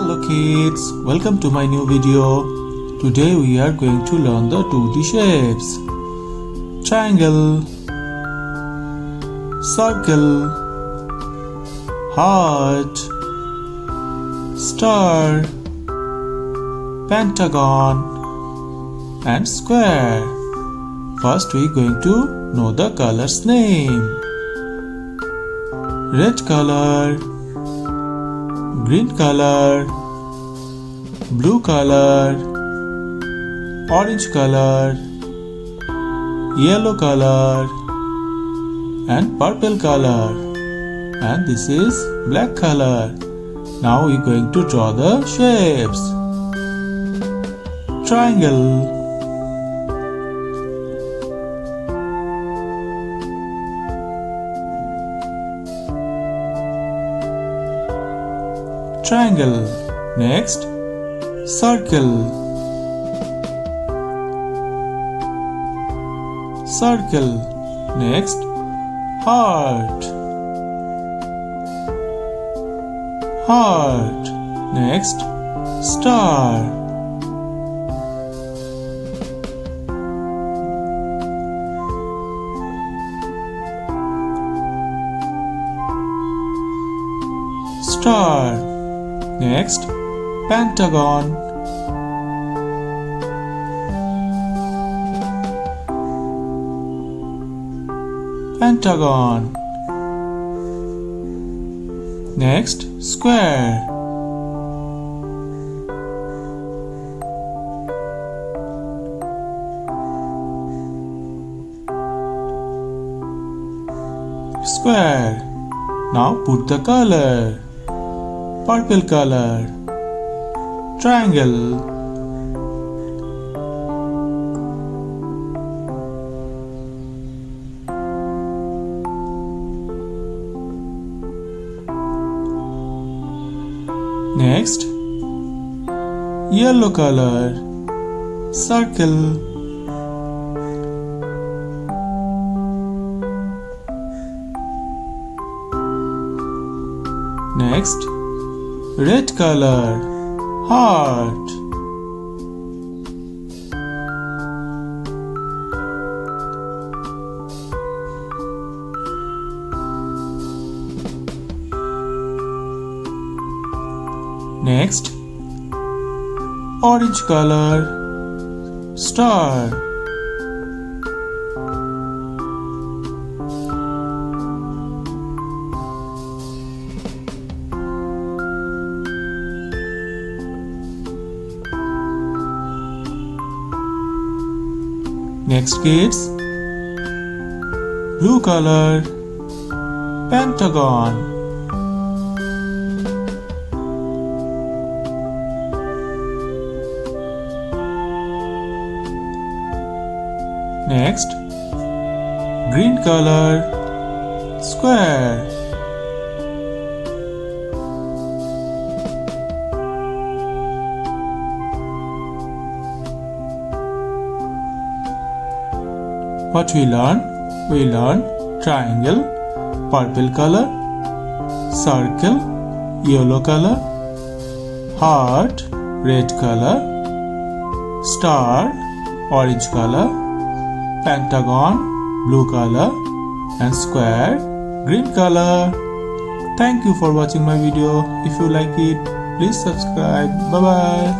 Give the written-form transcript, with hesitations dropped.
Hello kids, welcome to my new video. Today we are going to learn the 2D shapes. Triangle, circle, heart, star, pentagon and square. First we are going to know the colors name. Red color, green color, blue color, orange color, yellow color and purple color, and this is black color. Now we are going to draw the shapes. Triangle, triangle. Next, circle, circle. Next, heart, heart. Next, star, star. Next, pentagon, pentagon. Next, square, square. Now put the color. Purple color, triangle, next, yellow color, circle, next, red color, heart, next, orange color, star, next kids, blue color, pentagon, next, green color, square, what we learn? We learn triangle, purple color, circle, yellow color, heart, red color, star, orange color, pentagon, blue color and square, green color. Thank you for watching my video. If you like it, please subscribe. Bye bye.